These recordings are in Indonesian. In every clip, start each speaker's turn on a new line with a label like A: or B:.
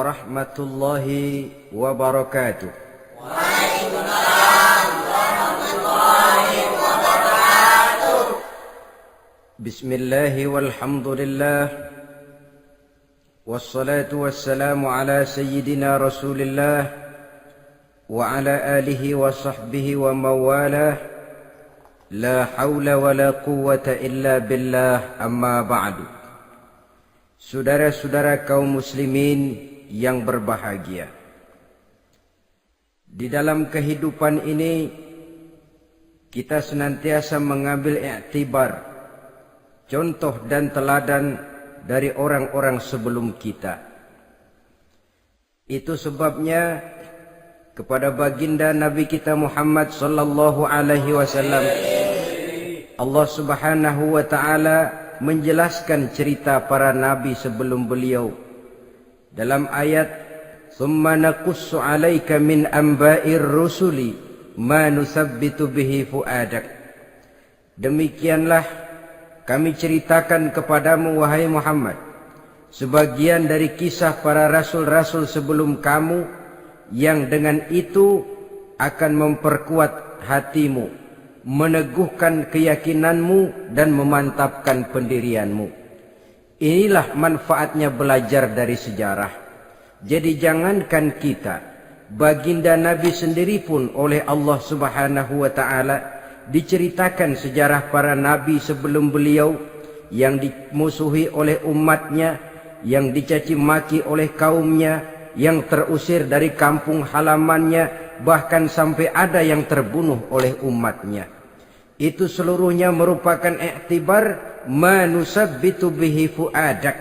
A: warahmatullahi wabarakatuh.
B: Waalaikumsalam warahmatullahi wabarakatuh.
A: Bismillahi walhamdulillah. Wassalatu wassalamu ala sayyidina Rasulillah wa ala alihi wa sahbihi wa mawalah. La hawla wa la quwwata illa billah, amma ba'du. Saudara-saudara kaum muslimin yang berbahagia, di dalam kehidupan ini kita senantiasa mengambil iktibar, contoh dan teladan dari orang-orang sebelum kita. Itu sebabnya kepada baginda Nabi kita Muhammad sallallahu alaihi wasallam Allah Subhanahu wa taala menjelaskan cerita para nabi sebelum beliau dalam ayat "Tsumma naqussu 'alaika min anba'ir rusuli ma nusabbitu bihi fu'adak." Demikianlah kami ceritakan kepadamu wahai Muhammad sebagian dari kisah para rasul-rasul sebelum kamu yang dengan itu akan memperkuat hatimu, meneguhkan keyakinanmu dan memantapkan pendirianmu. Inilah manfaatnya belajar dari sejarah. Jadi jangankan kita, baginda Nabi sendiri pun oleh Allah Subhanahu wa taala diceritakan sejarah para nabi sebelum beliau yang dimusuhi oleh umatnya, yang dicaci maki oleh kaumnya, yang terusir dari kampung halamannya, bahkan sampai ada yang terbunuh oleh umatnya. Itu seluruhnya merupakan iktibar manusabbitu bihi fu'adak,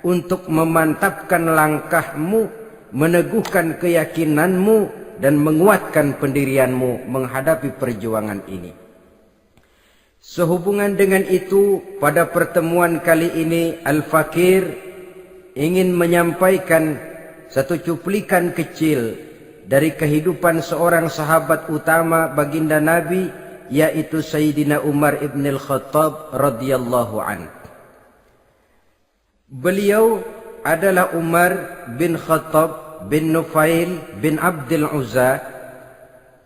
A: untuk memantapkan langkahmu, meneguhkan keyakinanmu dan menguatkan pendirianmu menghadapi perjuangan ini. Sehubungan dengan itu, pada pertemuan kali ini Al-Fakir ingin menyampaikan satu cuplikan kecil dari kehidupan seorang sahabat utama baginda Nabi, yaitu Sayyidina Umar ibn al-Khattab radhiyallahu an. Beliau adalah Umar bin Khattab bin Nufail bin Abdul Uzza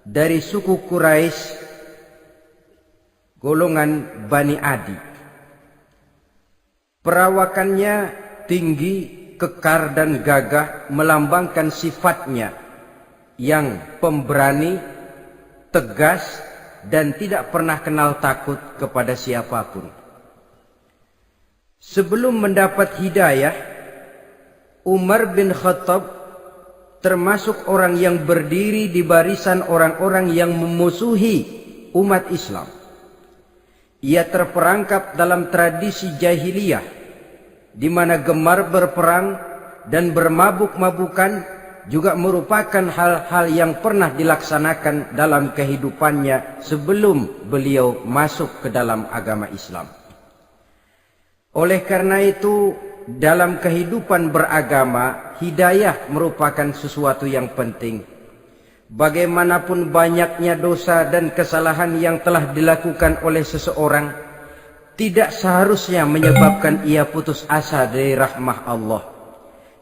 A: dari suku Quraisy, golongan Bani Adi. Perawakannya tinggi, kekar dan gagah, melambangkan sifatnya yang pemberani, tegas, dan tidak pernah kenal takut kepada siapapun. Sebelum mendapat hidayah, Umar bin Khattab termasuk orang yang berdiri di barisan orang-orang yang memusuhi umat Islam. Ia terperangkap dalam tradisi jahiliyah, di mana gemar berperang dan bermabuk-mabukan juga merupakan hal-hal yang pernah dilaksanakan dalam kehidupannya sebelum beliau masuk ke dalam agama Islam. Oleh karena itu, dalam kehidupan beragama, hidayah merupakan sesuatu yang penting. Bagaimanapun banyaknya dosa dan kesalahan yang telah dilakukan oleh seseorang, tidak seharusnya menyebabkan ia putus asa dari rahmah Allah.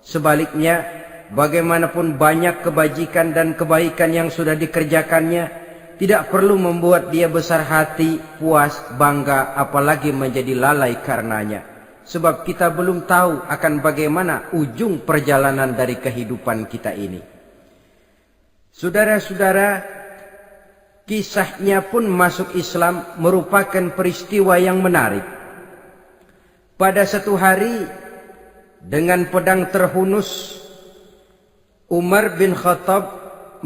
A: Sebaliknya, bagaimanapun banyak kebajikan dan kebaikan yang sudah dikerjakannya, tidak perlu membuat dia besar hati, puas, bangga, apalagi menjadi lalai karenanya. Sebab kita belum tahu akan bagaimana ujung perjalanan dari kehidupan kita ini. Saudara-saudara, kisahnya pun masuk Islam merupakan peristiwa yang menarik. Pada satu hari, dengan pedang terhunus, Umar bin Khattab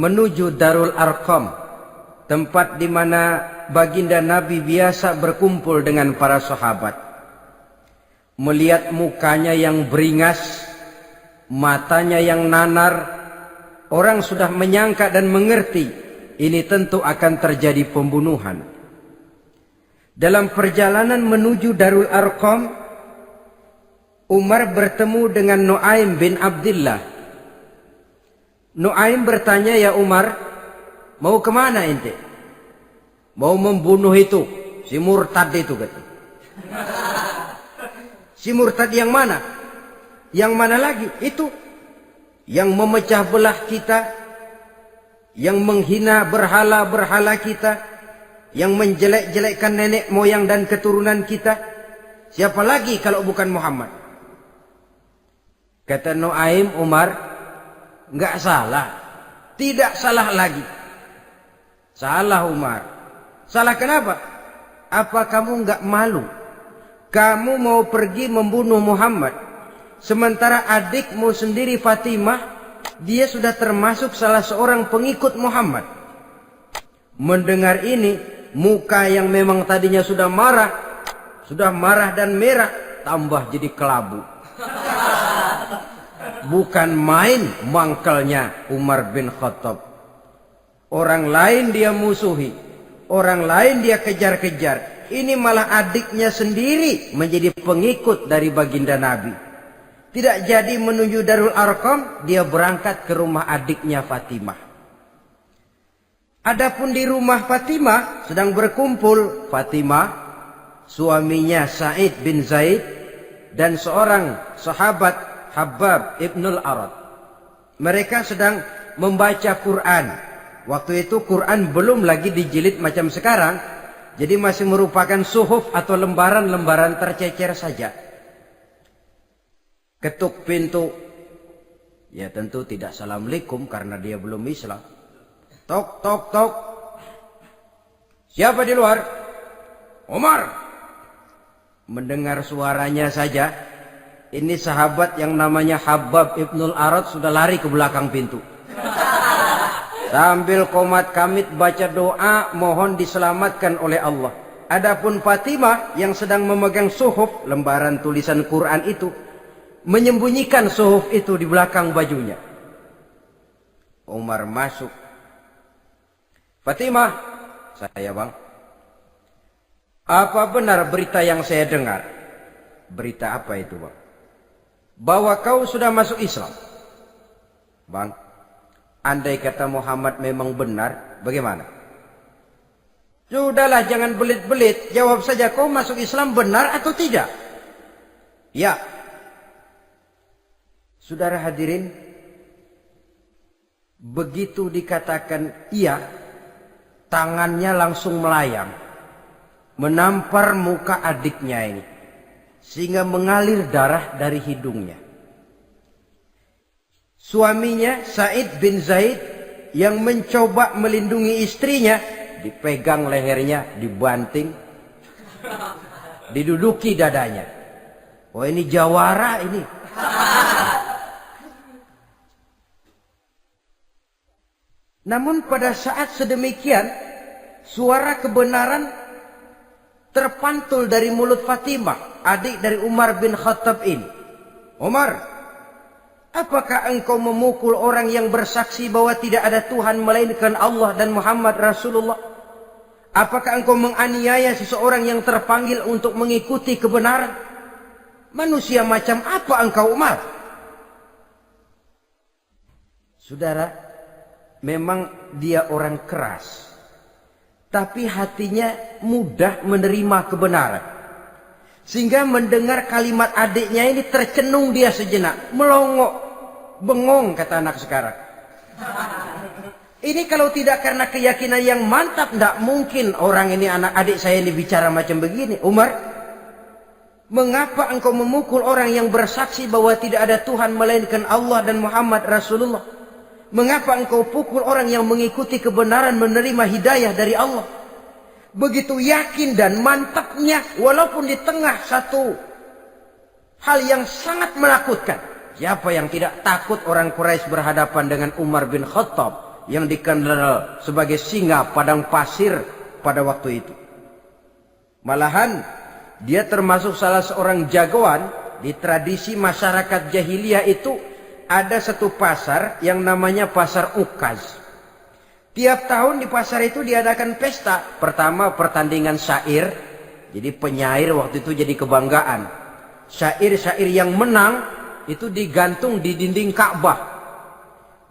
A: menuju Darul Arqam, tempat di mana baginda Nabi biasa berkumpul dengan para sahabat. Melihat mukanya yang beringas, matanya yang nanar, orang sudah menyangka dan mengerti ini tentu akan terjadi pembunuhan. Dalam perjalanan menuju Darul Arqam, Umar bertemu dengan Nuaim bin Abdullah. Nuaim bertanya, "Ya Umar, mau kemana ente?" "Mau membunuh itu, si murtad itu," kata. "Si murtad yang mana?" "Yang mana lagi?" "Itu." yang memecah belah kita, yang menghina berhala-berhala kita, yang menjelek-jelekkan nenek moyang dan keturunan kita. Siapa lagi kalau bukan Muhammad? Kata Nuaim Umar, enggak salah. Tidak salah lagi. Salah Umar. Salah kenapa? Apa kamu enggak malu? Kamu mau pergi membunuh Muhammad, sementara adikmu sendiri Fatimah, dia sudah termasuk salah seorang pengikut Muhammad. Mendengar ini, muka yang memang tadinya sudah marah dan merah, tambah jadi kelabu. Bukan main mangkelnya Umar bin Khattab. Orang lain dia musuhi, orang lain dia kejar-kejar. Ini malah adiknya sendiri menjadi pengikut dari baginda Nabi. Tidak jadi menuju Darul Arqam, dia berangkat ke rumah adiknya Fatimah. Adapun di rumah Fatimah sedang berkumpul Fatimah, suaminya Sa'id bin Zaid, dan seorang sahabat Habbab ibnul Arad. Mereka sedang membaca Quran. Waktu itu Quran belum lagi dijilid macam sekarang, jadi masih merupakan suhuf atau lembaran-lembaran tercecer saja. Ketuk pintu. Ya tentu tidak assalamualaikum karena dia belum Islam. Tok, tok, tok. Siapa di luar? Umar. Mendengar suaranya saja, ini sahabat yang namanya Habbab ibnul Arad sudah lari ke belakang pintu. Sambil komat kamit baca doa mohon diselamatkan oleh Allah. Adapun Fatimah yang sedang memegang suhuf, lembaran tulisan Quran itu, menyembunyikan suhuf itu di belakang bajunya. Umar masuk. Fatimah, saya bang. Apa benar berita yang saya dengar? Berita apa itu bang? Bahwa kau sudah masuk Islam. Bang, andai kata Muhammad memang benar, bagaimana? Sudahlah, jangan belit-belit. Jawab saja, kau masuk Islam benar atau tidak? Ya. Saudara hadirin, begitu dikatakan iya, tangannya langsung melayang, menampar muka adiknya ini, sehingga mengalir darah dari hidungnya. Suaminya Sa'id bin Zaid yang mencoba melindungi istrinya, dipegang lehernya, dibanting, diduduki dadanya. Oh ini jawara ini. Namun pada saat sedemikian, suara kebenaran terpantul dari mulut Fatimah, adik dari Umar bin Khattab ini. Umar, apakah engkau memukul orang yang bersaksi bahwa tidak ada Tuhan melainkan Allah dan Muhammad Rasulullah? Apakah engkau menganiaya seseorang yang terpanggil untuk mengikuti kebenaran? Manusia macam apa engkau, Umar? Saudara, memang dia orang keras, tapi hatinya mudah menerima kebenaran. Sehingga mendengar kalimat adiknya ini tercenung dia sejenak, melongo, bengong kata anak sekarang. Ini kalau tidak karena keyakinan yang mantap, tidak mungkin orang ini, anak adik saya ini bicara macam begini. Umar, mengapa engkau memukul orang yang bersaksi bahwa tidak ada Tuhan melainkan Allah dan Muhammad Rasulullah? Mengapa engkau pukul orang yang mengikuti kebenaran, menerima hidayah dari Allah? Begitu yakin dan mantapnya, walaupun di tengah satu hal yang sangat menakutkan. Siapa yang tidak takut orang Quraisy berhadapan dengan Umar bin Khattab yang dikenal sebagai singa padang pasir pada waktu itu? Malahan dia termasuk salah seorang jagoan di tradisi masyarakat jahiliyah itu. Ada satu pasar yang namanya pasar Ukaz. Tiap tahun di pasar itu diadakan pesta. Pertama pertandingan syair. Jadi penyair waktu itu jadi kebanggaan. Syair-syair yang menang itu digantung di dinding Ka'bah.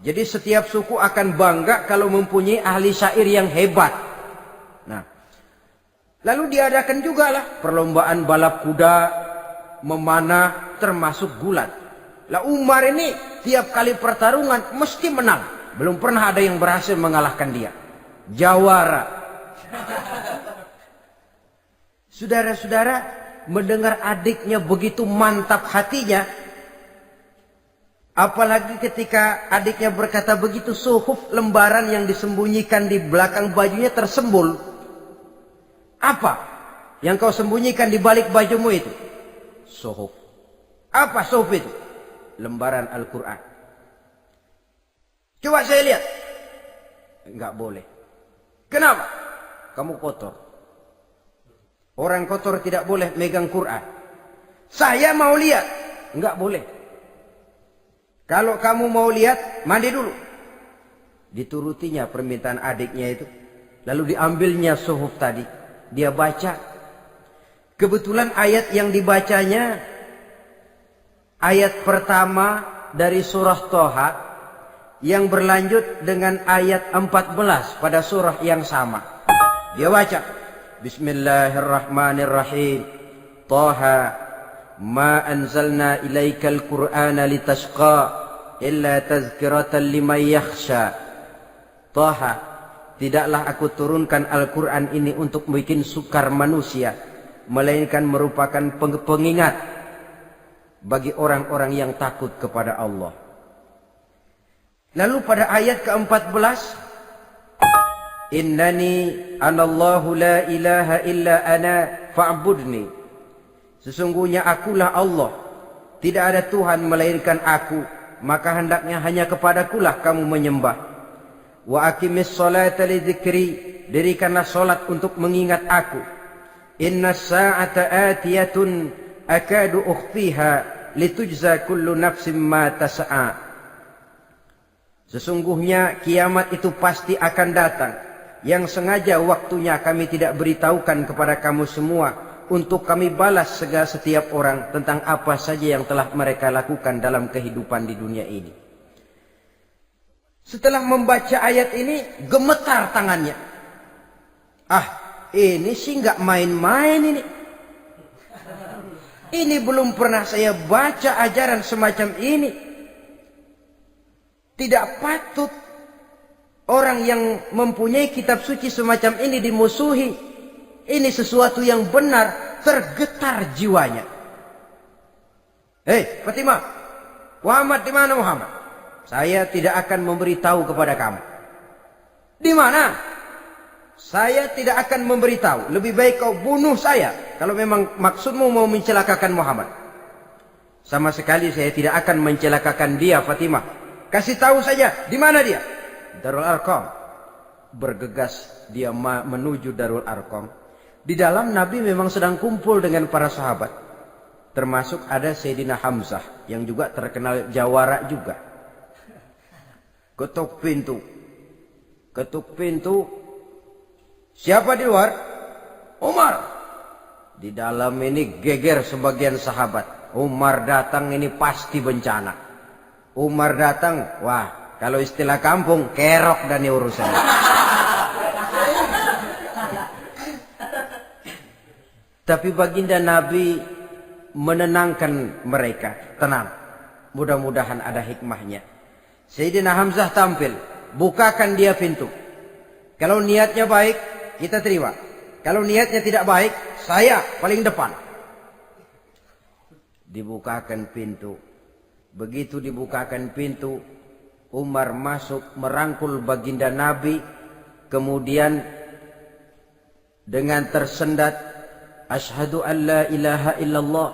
A: Jadi setiap suku akan bangga kalau mempunyai ahli syair yang hebat. Nah, lalu diadakan juga lah perlombaan balap kuda, memanah, termasuk gulat. Lah Umar ini tiap kali pertarungan mesti menang. Belum pernah ada yang berhasil mengalahkan dia. Jawara. Saudara-saudara, mendengar adiknya begitu mantap hatinya. Apalagi ketika adiknya berkata begitu, suhuf, lembaran yang disembunyikan di belakang bajunya tersembul. Apa yang kau sembunyikan di balik bajumu itu? Suhuf. Apa suhuf itu? Lembaran Al-Quran. Coba saya lihat. Enggak boleh. Kenapa? Kamu kotor. Orang kotor tidak boleh megang Quran. Saya mau lihat. Enggak boleh. Kalau kamu mau lihat, mandi dulu. Diturutinya permintaan adiknya itu. Lalu diambilnya suhuf tadi. Dia baca. Kebetulan ayat yang dibacanya, ayat pertama dari surah Toha, yang berlanjut dengan ayat 14 pada surah yang sama. Dia baca. Bismillahirrahmanirrahim. Toha. Ma anzalna ilaikal Qur'ana litashqa. Illa tazkiratan liman yakhsha. Taha, tidaklah aku turunkan Al-Quran ini untuk bikin sukar manusia, melainkan merupakan pengingat bagi orang-orang yang takut kepada Allah. Lalu pada ayat ke-14, Innani anallahu la ilaha illa ana fa'budni. Sesungguhnya akulah Allah, tidak ada Tuhan melainkan aku, maka hendaknya hanya kepadakulah kamu menyembah. Wa aqimis sholata li dzikri, dirikanlah salat untuk mengingat aku. Innas sa'ata atiyatun akadu ukhfiha litujza kullu nafsin ma tas'a. Sesungguhnya kiamat itu pasti akan datang, yang sengaja waktunya kami tidak beritahukan kepada kamu semua, untuk kami balas segala setiap orang tentang apa saja yang telah mereka lakukan dalam kehidupan di dunia ini. Setelah membaca ayat ini, gemetar tangannya. Ah, ini sih nggak main-main ini. Ini belum pernah saya baca ajaran semacam ini. Tidak patut orang yang mempunyai kitab suci semacam ini dimusuhi. Ini sesuatu yang benar, tergetar jiwanya. Hei, Fatimah, Muhammad di mana Muhammad? Saya tidak akan memberitahu kepada kamu. Di mana? Saya tidak akan memberitahu. Lebih baik kau bunuh saya kalau memang maksudmu mau mencelakakan Muhammad. Sama sekali saya tidak akan mencelakakan dia, Fatimah. Kasih tahu saja, di mana dia? Darul Arqam. Bergegas dia menuju Darul Arqam. Di dalam Nabi memang sedang kumpul dengan para sahabat. Termasuk ada Sayyidina Hamzah yang juga terkenal jawara juga. Ketuk pintu. Ketuk pintu. Siapa di luar? Umar. Di dalam ini geger sebagian sahabat. Umar datang ini pasti bencana. Umar datang, wah, kalau istilah kampung, kerok dan urusannya. Tapi baginda Nabi menenangkan mereka. Tenang. Mudah-mudahan ada hikmahnya. Sayyidina Hamzah tampil. Bukakan dia pintu. Kalau niatnya baik, kita terima. Kalau niatnya tidak baik, saya paling depan. Dibukakan pintu. Begitu dibukakan pintu, Umar masuk merangkul baginda Nabi. Kemudian dengan tersendat, Ashhadu an la ilaha illallah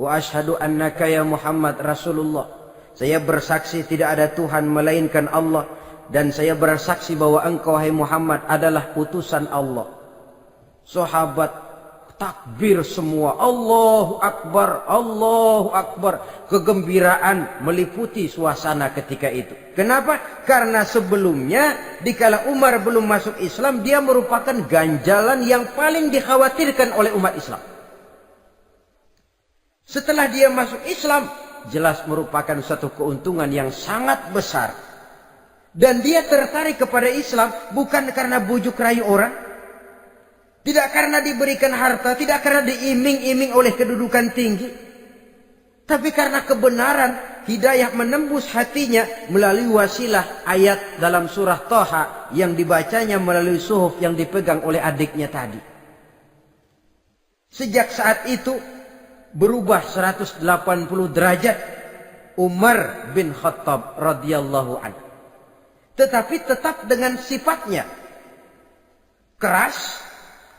A: wa ashhadu annaka ya Muhammad Rasulullah. Saya bersaksi tidak ada Tuhan melainkan Allah, dan saya bersaksi bahwa engkau hai Muhammad adalah utusan Allah. Sahabat takbir semua. Allahu Akbar, Allahu Akbar. Kegembiraan meliputi suasana ketika itu. Kenapa? Karena sebelumnya dikala Umar belum masuk Islam, dia merupakan ganjalan yang paling dikhawatirkan oleh umat Islam. Setelah dia masuk Islam, jelas merupakan satu keuntungan yang sangat besar. Dan dia tertarik kepada Islam bukan karena bujuk rayu orang, tidak karena diberikan harta, tidak karena diiming-iming oleh kedudukan tinggi, tapi karena kebenaran, hidayah menembus hatinya melalui wasilah ayat dalam surah Thaha yang dibacanya melalui suhuf yang dipegang oleh adiknya tadi. Sejak saat itu berubah 180 derajat Umar bin Khattab radhiyallahu anhu. Tetapi tetap dengan sifatnya keras,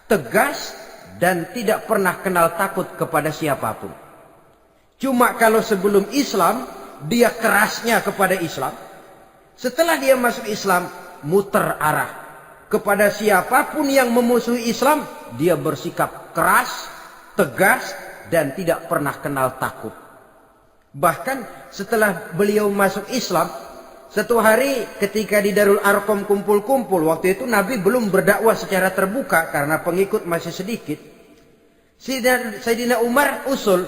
A: tegas, dan tidak pernah kenal takut kepada siapapun. Cuma kalau sebelum Islam, dia kerasnya kepada Islam. Setelah dia masuk Islam, muter arah. Kepada siapapun yang memusuhi Islam, dia bersikap keras, tegas, dan tidak pernah kenal takut. Bahkan setelah beliau masuk Islam, satu hari ketika di Darul Arqam kumpul-kumpul, waktu itu Nabi belum berdakwah secara terbuka karena pengikut masih sedikit. Sayyidina Umar usul,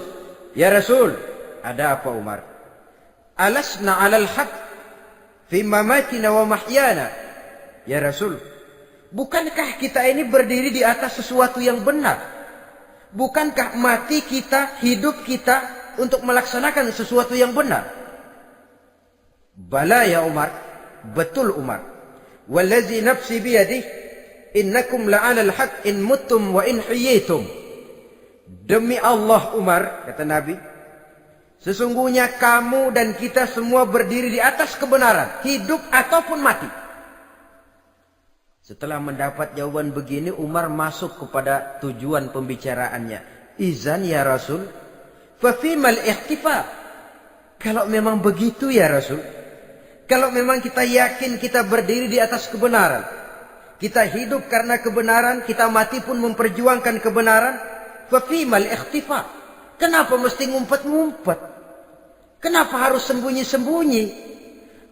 A: "Ya Rasul, ada apa Umar? Alasna 'alal haq fi mamatina wa mahyana?" Ya Rasul, bukankah kita ini berdiri di atas sesuatu yang benar? Bukankah mati kita, hidup kita untuk melaksanakan sesuatu yang benar? Bala ya Umar, betul Umar. Wallazi nafsi biyadih, innakum la'alal haq in muttum wa in huyitum. Demi Allah Umar, kata Nabi, sesungguhnya kamu dan kita semua berdiri di atas kebenaran, hidup ataupun mati. Setelah mendapat jawaban begini, Umar masuk kepada tujuan pembicaraannya. Izan ya Rasul, fa fimal ihtifa. Kalau memang begitu ya Rasul, kalau memang kita yakin kita berdiri di atas kebenaran, kita hidup karena kebenaran, kita mati pun memperjuangkan kebenaran, fa fimal ikhtifa. Kenapa mesti ngumpet-ngumpet? Kenapa harus sembunyi-sembunyi?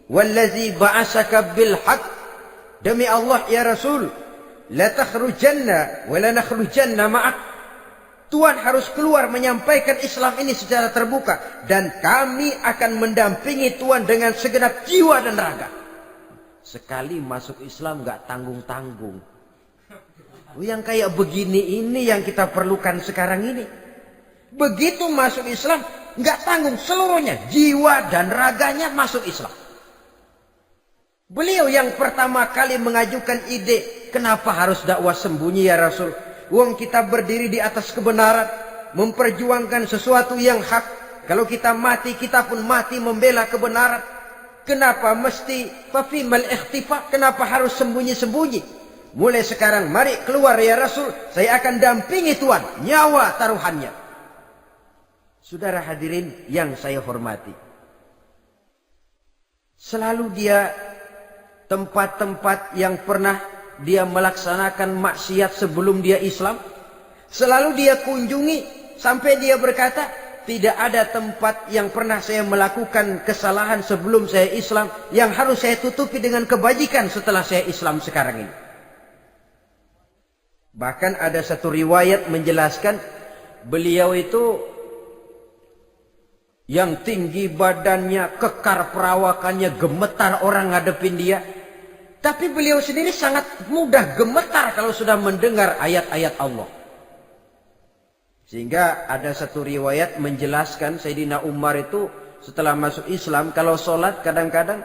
A: Wallazi ba'asaka bil haq, demi Allah ya Rasul, la takhrujanna wa la nakhrujanna ma'ak. Tuhan harus keluar menyampaikan Islam ini secara terbuka, dan kami akan mendampingi Tuhan dengan segenap jiwa dan raga. Sekali masuk Islam gak tanggung-tanggung. Yang kayak begini ini yang kita perlukan sekarang ini. Begitu masuk Islam gak tanggung seluruhnya, jiwa dan raganya masuk Islam. Beliau yang pertama kali mengajukan ide, kenapa harus dakwah sembunyi ya Rasul? Wong kita berdiri di atas kebenaran, memperjuangkan sesuatu yang hak. Kalau kita mati, kita pun mati membela kebenaran. Kenapa mesti fafimal ikhtifa? Kenapa harus sembunyi-sembunyi? Mulai sekarang mari keluar ya Rasul, saya akan dampingi Tuhan, nyawa taruhannya. Saudara hadirin yang saya hormati, selalu dia tempat-tempat yang pernah dia melaksanakan maksiat sebelum dia Islam, selalu dia kunjungi sampai dia berkata, tidak ada tempat yang pernah saya melakukan kesalahan sebelum saya Islam yang harus saya tutupi dengan kebajikan setelah saya Islam sekarang ini. Bahkan ada satu riwayat menjelaskan beliau itu yang tinggi badannya, kekar perawakannya, gemetar orang ngadepin dia. Tapi beliau sendiri sangat mudah gemetar kalau sudah mendengar ayat-ayat Allah. Sehingga ada satu riwayat menjelaskan Sayyidina Umar itu setelah masuk Islam, kalau sholat kadang-kadang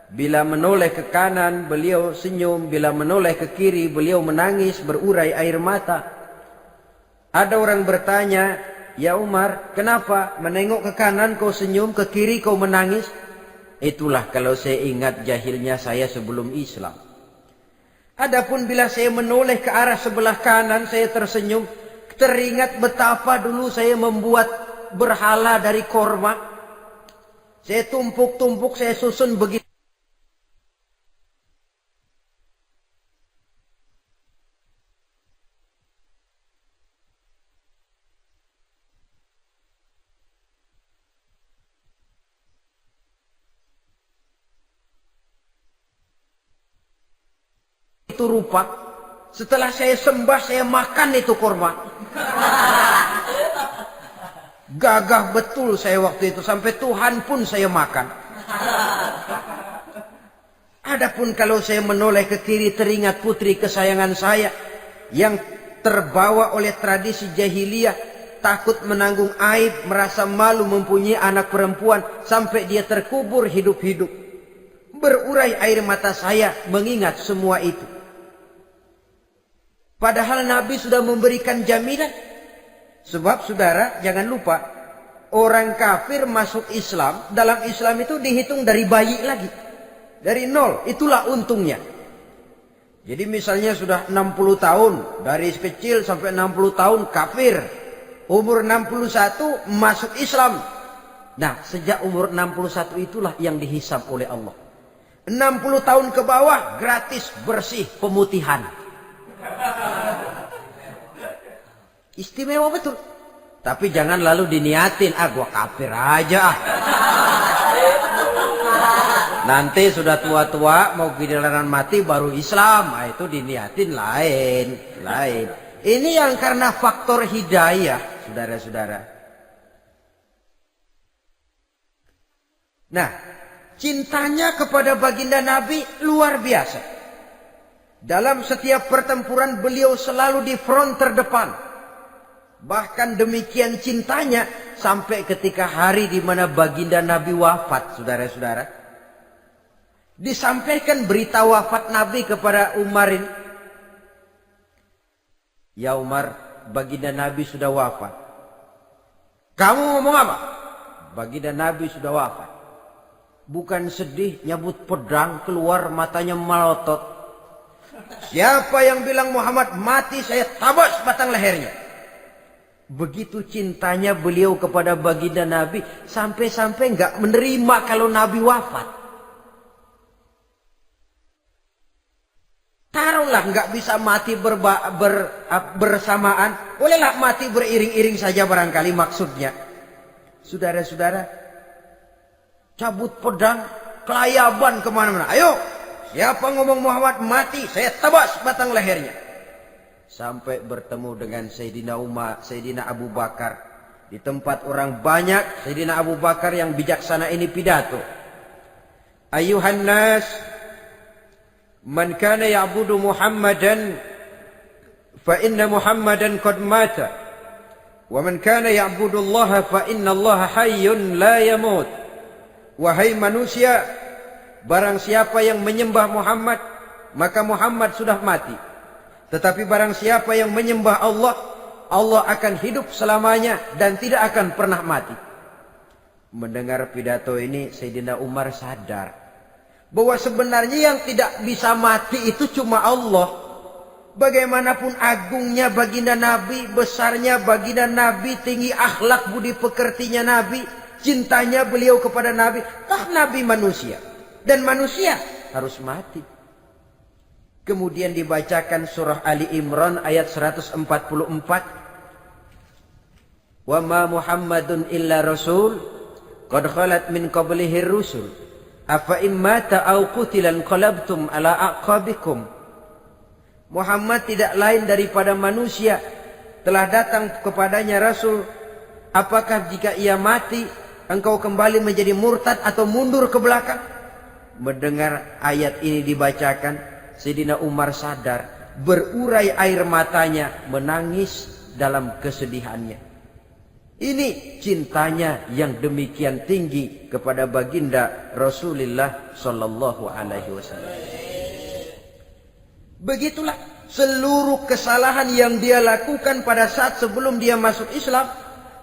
A: bila menoleh ke kanan beliau senyum, bila menoleh ke kiri beliau menangis berurai air mata. Ada orang bertanya, ya Umar, kenapa menengok ke kanan kau senyum, ke kiri kau menangis? Itulah kalau saya ingat jahilnya saya sebelum Islam. Adapun bila saya menoleh ke arah sebelah kanan saya tersenyum, teringat betapa dulu saya membuat berhala dari korma. Saya tumpuk-tumpuk, saya susun begitu. Itu rupa. Setelah saya sembah, saya makan itu korma. Gagah betul saya waktu itu, sampai Tuhan pun saya makan. Adapun kalau saya menoleh ke kiri, teringat putri kesayangan saya yang terbawa oleh tradisi jahiliyah, takut menanggung aib, merasa malu mempunyai anak perempuan sampai dia terkubur hidup-hidup. Berurai air mata saya mengingat semua itu. Padahal Nabi sudah memberikan jaminan. Sebab saudara jangan lupa, orang kafir masuk Islam, dalam Islam itu dihitung dari bayi lagi. Dari nol, itulah untungnya. Jadi misalnya sudah 60 tahun, dari kecil sampai 60 tahun kafir. Umur 61 masuk Islam. Nah, sejak umur 61 itulah yang dihisab oleh Allah. 60 tahun ke bawah gratis bersih pemutihan. Istimewa betul. Tapi jangan lalu diniatin, gua kafir aja ah. Nanti sudah tua-tua mau giliran mati baru Islam. Nah, itu diniatin lain. Ini yang karena faktor hidayah, saudara-saudara. Nah, cintanya kepada baginda Nabi luar biasa. Dalam setiap pertempuran beliau selalu di front terdepan. Bahkan demikian cintanya sampai ketika hari di mana baginda Nabi wafat, saudara-saudara. Disampaikan berita wafat Nabi kepada Umar ini. Ya Umar, baginda Nabi sudah wafat. Kamu ngomong apa? Baginda Nabi sudah wafat. Bukan sedih, nyabut pedang, keluar matanya melotot. Siapa yang bilang Muhammad mati, saya tabas batang lehernya. Begitu cintanya beliau kepada baginda Nabi, sampai-sampai nggak menerima kalau Nabi wafat. Taruhlah nggak bisa mati bersamaan, bolehlah mati beriring-iring saja barangkali maksudnya. Saudara-saudara, cabut pedang, kelayaban kemana-mana. Ayo, siapa ngomong Muhammad mati, saya tabas batang lehernya. Sampai bertemu dengan Sayyidina Umar, Sayyidina Abu Bakar. Di tempat orang banyak, Sayyidina Abu Bakar yang bijaksana ini pidato. Ayuhan nas, man kana ya'budu Muhammadan fa inna Muhammadan qad mata. Wa man kana ya'budu Allah fa inna Allah hayyun la yamut. Wahai manusia, barang siapa yang menyembah Muhammad, maka Muhammad sudah mati. Tetapi barang siapa yang menyembah Allah, Allah akan hidup selamanya dan tidak akan pernah mati. Mendengar pidato ini, Sayyidina Umar sadar bahwa sebenarnya yang tidak bisa mati itu cuma Allah. Bagaimanapun agungnya baginda Nabi, besarnya baginda Nabi, tinggi akhlak budi pekertinya Nabi, cintanya beliau kepada Nabi, toh Nabi manusia. Dan manusia harus mati. Kemudian dibacakan surah Ali Imran ayat 144. Wa ma Muhammadun illa rasul qad khalat min qablihi rusul afa immata aw qutilan qalabtum ala aqabikum. Muhammad tidak lain daripada manusia, telah datang kepadanya rasul. Apakah jika ia mati engkau kembali menjadi murtad atau mundur ke belakang? Mendengar ayat ini dibacakan, Sayyidina Umar sadar, berurai air matanya, menangis dalam kesedihannya. Ini cintanya yang demikian tinggi kepada baginda Rasulullah sallallahu alaihi wasallam. Begitulah seluruh kesalahan yang dia lakukan pada saat sebelum dia masuk Islam,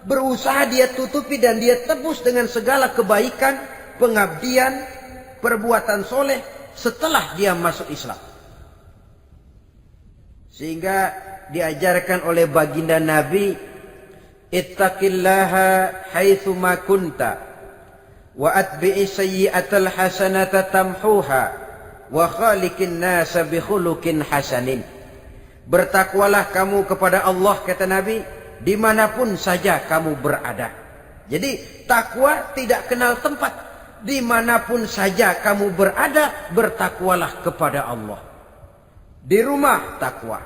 A: berusaha dia tutupi dan dia tebus dengan segala kebaikan, pengabdian, perbuatan soleh setelah dia masuk Islam. Sehingga diajarkan oleh baginda Nabi, ittaqillaha haitsu ma kunta wa atbi'i sayyi'atal hasanata tamhuha wa khaliqin nasa bi khuluqin hasanin. Bertakwalah kamu kepada Allah, kata Nabi, dimanapun saja kamu berada. Jadi takwa tidak kenal tempat. Dimanapun saja kamu berada, bertakwalah kepada Allah. Di rumah takwa,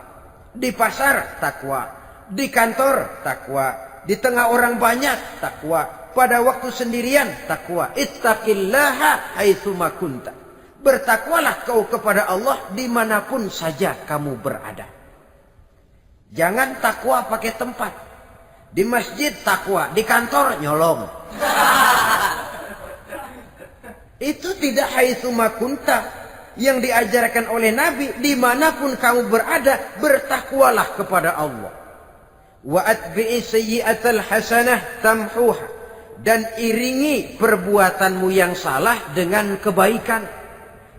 A: di pasar takwa, di kantor takwa, di tengah orang banyak takwa, pada waktu sendirian takwa. Ittaqillaha haitsu ma kunta. Bertakwalah kau kepada Allah dimanapun saja kamu berada. Jangan takwa pakai tempat. Di masjid takwa, di kantor nyolong. Itu tidak haitsu makunta. Yang diajarkan oleh Nabi, dimanapun kamu berada, bertakwalah kepada Allah. Wa atbi'i sayyi'atal hasanah tamhuha. Dan iringi perbuatanmu yang salah dengan kebaikan.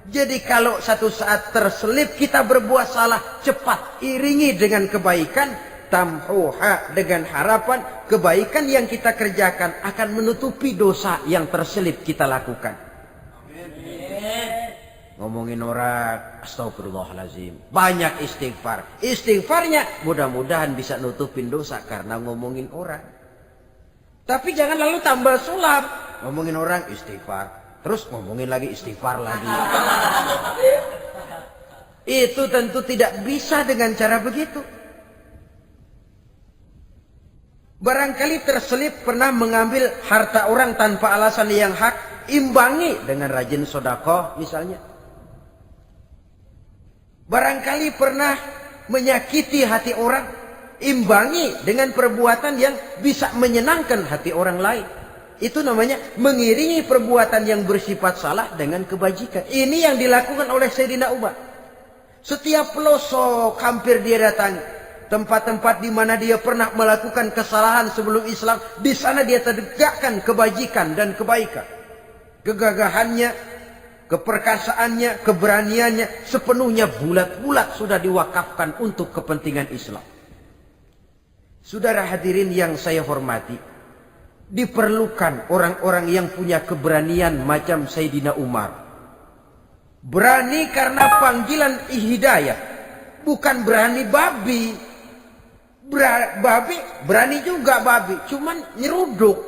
A: Jadi kalau satu saat terselip kita berbuat salah, cepat iringi dengan kebaikan. Tamhuha, dengan harapan kebaikan yang kita kerjakan akan menutupi dosa yang terselip kita lakukan. Ngomongin orang, astagfirullahalazim. Banyak istighfar. Istighfarnya mudah-mudahan bisa nutupin dosa karena ngomongin orang. Tapi jangan lalu tambah sulap. Ngomongin orang istighfar. Terus ngomongin lagi istighfar lagi. Itu tentu tidak bisa dengan cara begitu. Barangkali terselip pernah mengambil harta orang tanpa alasan yang hak. Imbangi dengan rajin sedekah misalnya. Barangkali pernah menyakiti hati orang, imbangi dengan perbuatan yang bisa menyenangkan hati orang lain. Itu namanya mengiringi perbuatan yang bersifat salah dengan kebajikan. Ini yang dilakukan oleh Sayyidina Umar. Setiap pelosok hampir dia datangi. Tempat-tempat di mana dia pernah melakukan kesalahan sebelum Islam, di sana dia tegakkan kebajikan dan kebaikan. Kegagahannya, keperkasaannya, keberaniannya sepenuhnya bulat-bulat sudah diwakafkan untuk kepentingan Islam. Saudara hadirin yang saya hormati, diperlukan orang-orang yang punya keberanian macam Sayyidina Umar. Berani karena panggilan hidayah, bukan berani babi. Babi berani juga babi, cuman nyeruduk.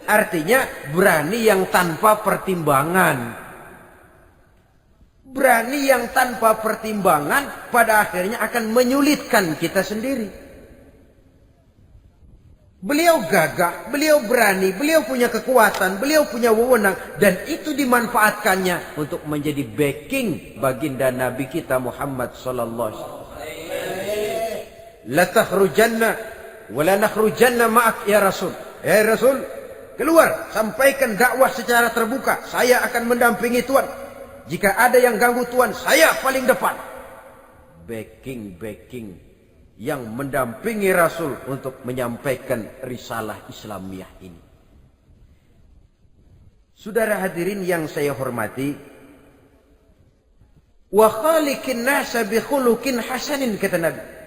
A: Artinya berani yang tanpa pertimbangan. Berani yang tanpa pertimbangan pada akhirnya akan menyulitkan kita sendiri. Beliau gagah, beliau berani, beliau punya kekuatan, beliau punya wewenang. Dan itu dimanfaatkannya untuk menjadi backing baginda Nabi kita Muhammad sallallahu alaihi wasallam. La takhrujanna wa la nakhrujanna ma'ak ya Rasul. Ya Rasul, keluar, sampaikan dakwah secara terbuka. Saya akan mendampingi Tuhan. Jika ada yang ganggu Tuhan, saya paling depan. Backing yang mendampingi Rasul untuk menyampaikan risalah Islamiyah ini. Saudara hadirin yang saya hormati, wa khaliqin nasa bi khuluqin hasanin, kata Nabi.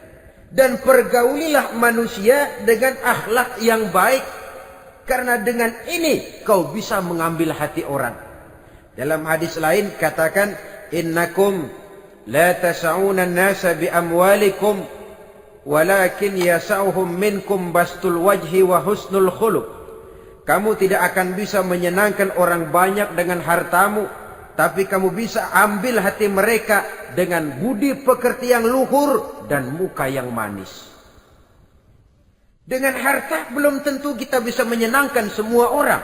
A: Dan pergaulilah manusia dengan akhlak yang baik. Karena dengan ini kau bisa mengambil hati orang. Dalam hadis lain katakan, innakum la tas'una an-nasa bi amwalikum walakin yas'uhum minkum bastul wajhi wa husnul khuluq. Kamu tidak akan bisa menyenangkan orang banyak dengan hartamu, tapi kamu bisa ambil hati mereka dengan budi pekerti yang luhur dan muka yang manis. Dengan harta belum tentu kita bisa menyenangkan semua orang.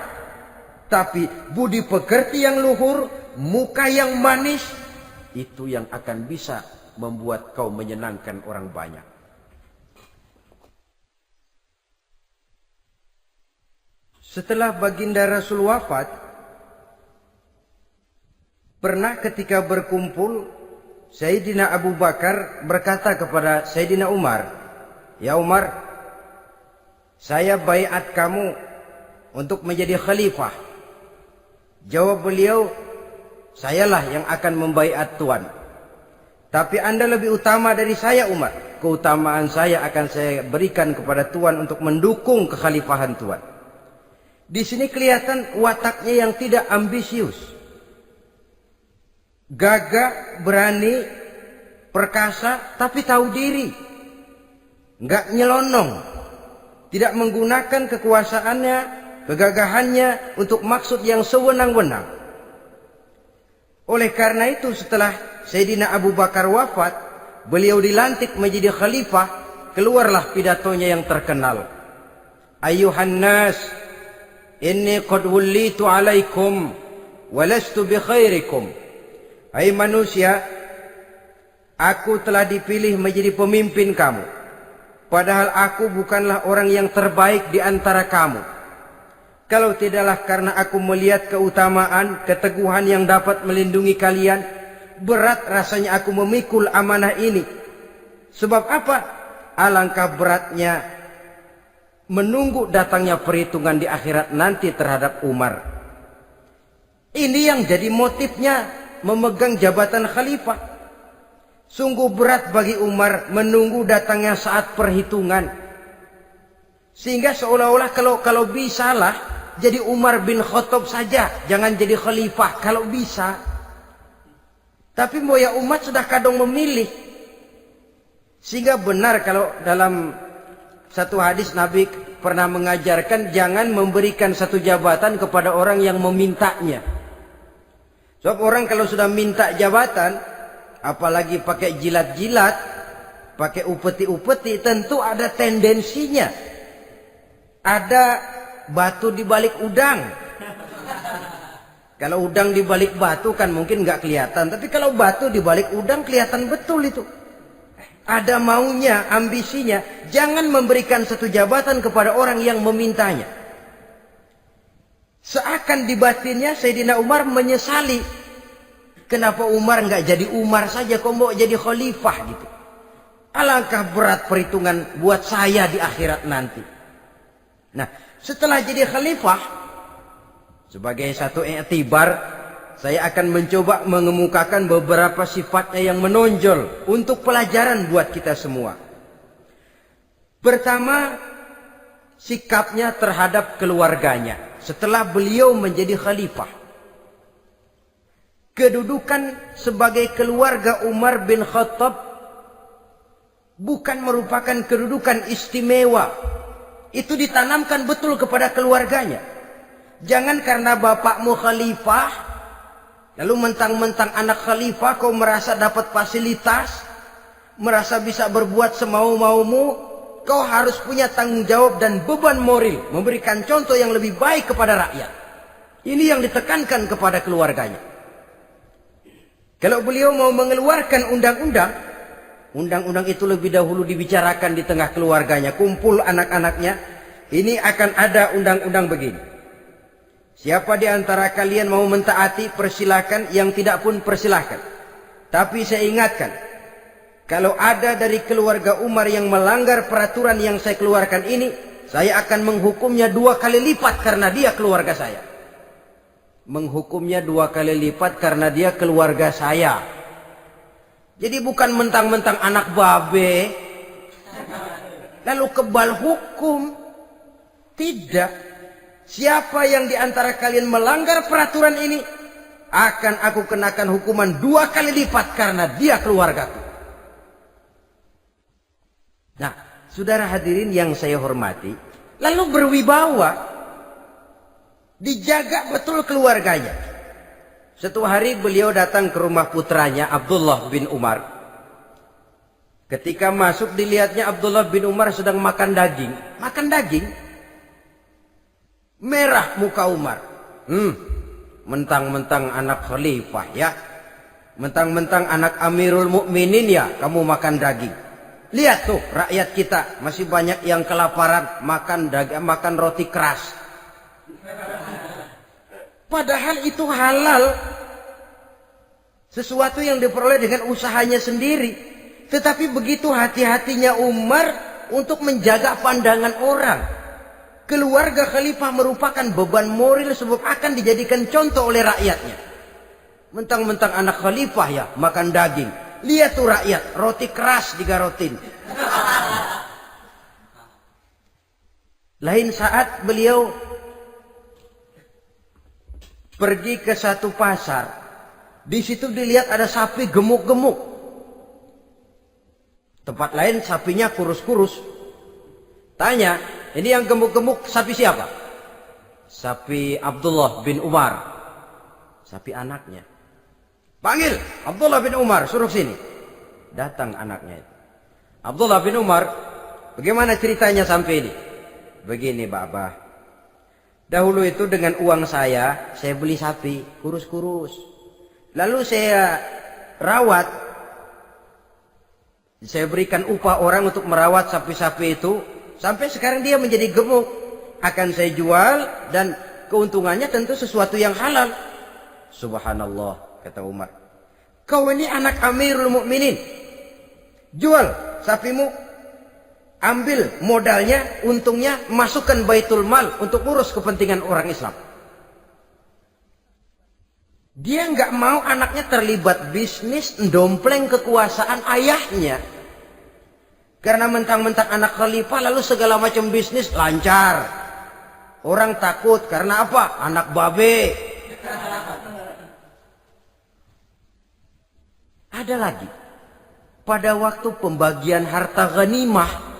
A: Tapi budi pekerti yang luhur, muka yang manis, itu yang akan bisa membuat kau menyenangkan orang banyak. Setelah baginda Rasul wafat, pernah ketika berkumpul, Sayyidina Abu Bakar berkata kepada Sayyidina Umar, "Ya Umar, saya baiat kamu untuk menjadi khalifah." Jawab beliau, "Sayalah yang akan membaiat Tuan. Tapi Anda lebih utama dari saya Umar. Keutamaan saya akan saya berikan kepada Tuan untuk mendukung kekhalifahan Tuan." Di sini kelihatan wataknya yang tidak ambisius. Gagah, berani, perkasa, tapi tahu diri. Enggak nyelonong. Tidak menggunakan kekuasaannya, kegagahannya untuk maksud yang sewenang-wenang. Oleh karena itu setelah Sayyidina Abu Bakar wafat, beliau dilantik menjadi khalifah, keluarlah pidatonya yang terkenal. Ayuhan nas, inni qad wullitu alaikum walastu bi khairikum. Hai manusia, aku telah dipilih menjadi pemimpin kamu. Padahal aku bukanlah orang yang terbaik di antara kamu. Kalau tidaklah karena aku melihat keutamaan, keteguhan yang dapat melindungi kalian, berat rasanya aku memikul amanah ini. Sebab apa? Alangkah beratnya menunggu datangnya perhitungan di akhirat nanti terhadap Umar. Ini yang jadi motifnya memegang jabatan khalifah. Sungguh berat bagi Umar menunggu datangnya saat perhitungan. Sehingga seolah-olah kalau bisalah jadi Umar bin Khattab saja, jangan jadi khalifah kalau bisa. Tapi moya umat sudah kadang memilih. Sehingga benar kalau dalam satu hadis Nabi pernah mengajarkan jangan memberikan satu jabatan kepada orang yang memintanya. Sebab orang kalau sudah minta jabatan, apalagi pakai jilat-jilat, pakai upeti-upeti, tentu ada tendensinya. Ada batu di balik udang. Kalau udang di balik batu kan mungkin nggak kelihatan, tapi kalau batu di balik udang kelihatan betul itu. Ada maunya, ambisinya. Jangan memberikan satu jabatan kepada orang yang memintanya. Seakan di batinnya Sayyidina Umar menyesali. Kenapa Umar nggak jadi Umar saja, kok mau jadi khalifah gitu. Alangkah berat perhitungan buat saya di akhirat nanti. Nah, setelah jadi khalifah, sebagai satu i'tibar, saya akan mencoba mengemukakan beberapa sifatnya yang menonjol untuk pelajaran buat kita semua. Pertama, sikapnya terhadap keluarganya setelah beliau menjadi khalifah. Kedudukan sebagai keluarga Umar bin Khattab bukan merupakan kedudukan istimewa. Itu ditanamkan betul kepada keluarganya. Jangan karena bapakmu khalifah, lalu mentang-mentang anak khalifah kau merasa dapat fasilitas, merasa bisa berbuat semau-maumu, kau harus punya tanggung jawab dan beban moral, memberikan contoh yang lebih baik kepada rakyat. Ini yang ditekankan kepada keluarganya. Kalau beliau mau mengeluarkan undang-undang, undang-undang itu lebih dahulu dibicarakan di tengah keluarganya, kumpul anak-anaknya, ini akan ada undang-undang begini. Siapa di antara kalian mau mentaati, persilakan, yang tidak pun persilakan. Tapi saya ingatkan, kalau ada dari keluarga Umar yang melanggar peraturan yang saya keluarkan ini, saya akan menghukumnya 2 kali lipat karena dia keluarga saya. Menghukumnya 2 kali lipat karena dia keluarga saya. Jadi bukan mentang-mentang anak babe, lalu kebal hukum. Tidak. Siapa yang di antara kalian melanggar peraturan ini, akan aku kenakan hukuman 2 kali lipat karena dia keluargaku. Nah, saudara hadirin yang saya hormati, lalu berwibawa, dijaga betul keluarganya. Suatu hari beliau datang ke rumah putranya Abdullah bin Umar. Ketika masuk dilihatnya Abdullah bin Umar sedang makan daging. Makan daging. Merah muka Umar. Mentang-mentang anak khalifah ya. Mentang-mentang anak Amirul Mukminin ya, kamu makan daging. Lihat tuh rakyat kita masih banyak yang kelaparan, makan daging, makan roti keras. Padahal itu halal. Sesuatu yang diperoleh dengan usahanya sendiri. Tetapi begitu hati-hatinya Umar untuk menjaga pandangan orang. Keluarga khalifah merupakan beban moral sebab akan dijadikan contoh oleh rakyatnya. Mentang-mentang anak khalifah ya makan daging. Lihat tuh rakyat, roti keras digarotin. Lain saat beliau pergi ke satu pasar. Di situ dilihat ada sapi gemuk-gemuk. Tempat lain sapinya kurus-kurus. Tanya, ini yang gemuk-gemuk sapi siapa? Sapi Abdullah bin Umar. Sapi anaknya. Panggil Abdullah bin Umar, suruh sini. Datang anaknya itu. Abdullah bin Umar, bagaimana ceritanya sampai ini? Begini, Bapak. Dahulu itu dengan uang saya beli sapi kurus-kurus. Lalu saya rawat. Saya berikan upah orang untuk merawat sapi-sapi itu. Sampai sekarang dia menjadi gemuk. Akan saya jual dan keuntungannya tentu sesuatu yang halal. Subhanallah, kata Umar. Kau ini anak Amirul Mukminin. Jual sapimu. Ambil modalnya, untungnya, masukkan Baitul Mal untuk urus kepentingan orang Islam. Dia nggak mau anaknya terlibat bisnis, ndompleng kekuasaan ayahnya. Karena mentang-mentang anak khalifah lalu segala macam bisnis lancar. Orang takut karena apa? Anak babe. Ada lagi. Pada waktu pembagian harta ghanimah,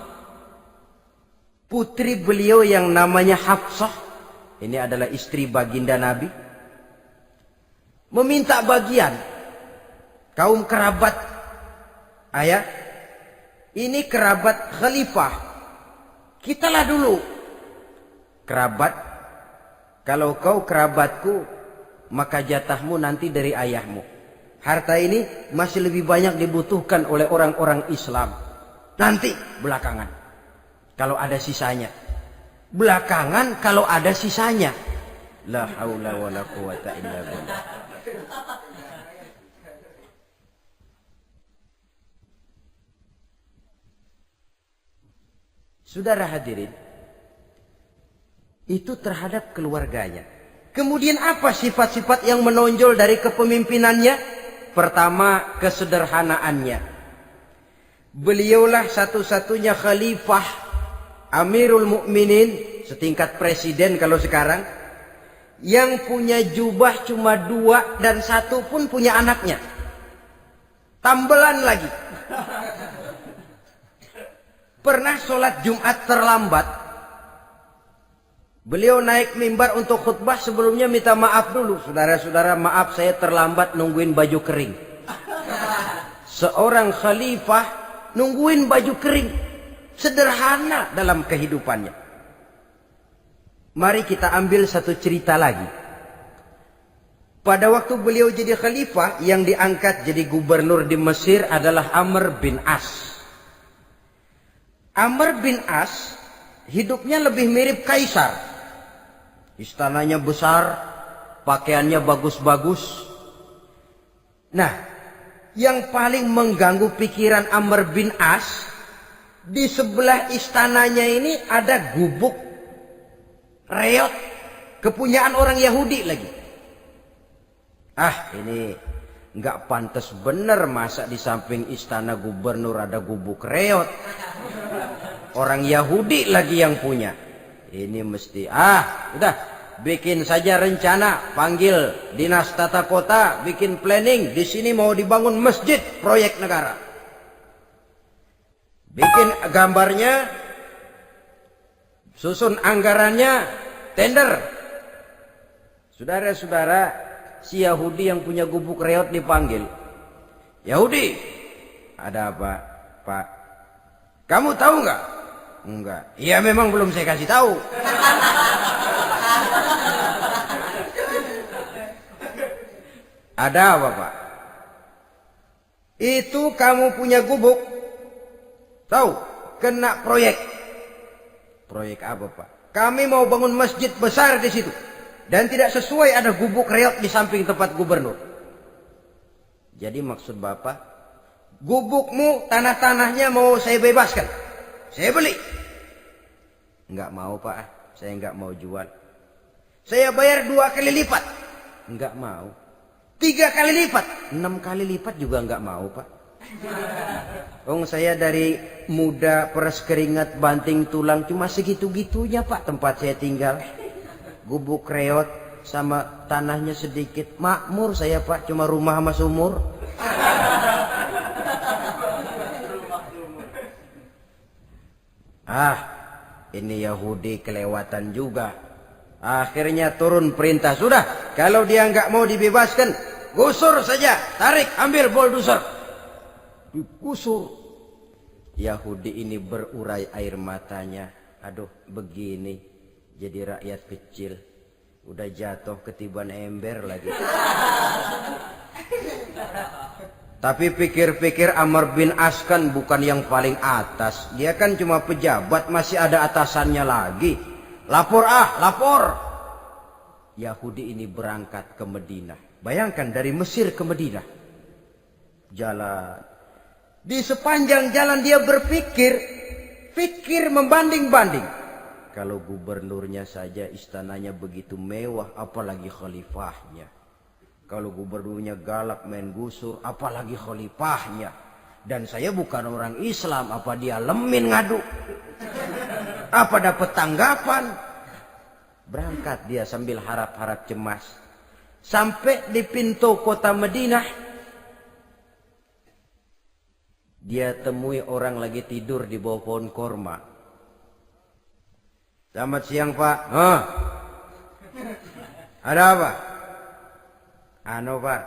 A: putri beliau yang namanya Hafsah, ini adalah istri baginda Nabi, meminta bagian. Kaum kerabat ayah, ini kerabat khalifah, kitalah dulu kerabat. Kalau kau kerabatku, maka jatahmu nanti dari ayahmu. Harta ini masih lebih banyak dibutuhkan oleh orang-orang Islam. Nanti belakangan, kalau ada sisanya. Belakangan kalau ada sisanya. La haula wala quwata illa billah. Saudara hadirin, itu terhadap keluarganya. Kemudian apa sifat-sifat yang menonjol dari kepemimpinannya? Pertama, kesederhanaannya. Beliaulah satu-satunya khalifah, Amirul Mukminin, setingkat presiden kalau sekarang, yang punya jubah cuma 2 dan 1 pun punya anaknya. Tambelan lagi. Pernah sholat Jumat terlambat. Beliau naik mimbar untuk khutbah, sebelumnya minta maaf dulu. Saudara-saudara, maaf saya terlambat nungguin baju kering. Seorang khalifah nungguin baju kering. Sederhana dalam kehidupannya. Mari kita ambil satu cerita lagi. Pada waktu beliau jadi khalifah, yang diangkat jadi gubernur di Mesir adalah Amr bin As. Amr bin As hidupnya lebih mirip kaisar. Istananya besar, pakaiannya bagus-bagus. Nah, yang paling mengganggu pikiran Amr bin As, di sebelah istananya ini ada gubuk reot, kepunyaan orang Yahudi lagi. Ah, ini nggak pantas bener, masa di samping istana gubernur ada gubuk reot. Orang Yahudi lagi yang punya. Ini mesti, udah, bikin saja rencana, panggil dinas tata kota, bikin planning. Di sini mau dibangun masjid, proyek negara. Bikin gambarnya, susun anggarannya, tender. Saudara-saudara, si Yahudi yang punya gubuk reot dipanggil. Yahudi, ada apa, Pak? Kamu tahu nggak? Enggak. Iya, memang belum saya kasih tahu. Ada apa, Pak? Itu kamu punya gubuk. Tahu? Kena proyek. Proyek apa, Pak? Kami mau bangun masjid besar di situ. Dan tidak sesuai ada gubuk reot di samping tempat gubernur. Jadi maksud Bapak, gubukmu, tanah-tanahnya mau saya bebaskan. Saya beli. Enggak mau, Pak. Saya enggak mau jual. Saya bayar 2 kali lipat. Enggak mau. 3 kali lipat. 6 kali lipat juga enggak mau, Pak. Saya dari muda peres keringat banting tulang cuma segitu-gitunya, Pak, tempat saya tinggal. Gubuk reot sama tanahnya sedikit. Makmur saya, Pak, cuma rumah sama sumur. Ini Yahudi kelewatan juga. Akhirnya turun perintah, sudah, kalau dia nggak mau dibebaskan, gusur saja, tarik, ambil bulldozer. Digusur. Yahudi ini berurai air matanya. Aduh, begini jadi rakyat kecil, udah jatuh ketiban ember lagi. Tapi pikir-pikir Amr bin As kan bukan yang paling atas. Dia kan cuma pejabat, masih ada atasannya lagi. Lapor lapor. Yahudi ini berangkat ke Madinah. Bayangkan dari Mesir ke Madinah. Jalan. Di sepanjang jalan dia berpikir membanding-banding. Kalau gubernurnya saja istananya begitu mewah, apalagi khalifahnya. Kalau gubernurnya galak main gusur, apalagi khalifahnya. Dan saya bukan orang Islam, apa dia lemin ngadu? Apa dapat tanggapan? Berangkat dia sambil harap-harap cemas. Sampai di pintu kota Madinah, dia temui orang lagi tidur di bawah pohon korma. Selamat siang, Pak. Ada apa? Pak.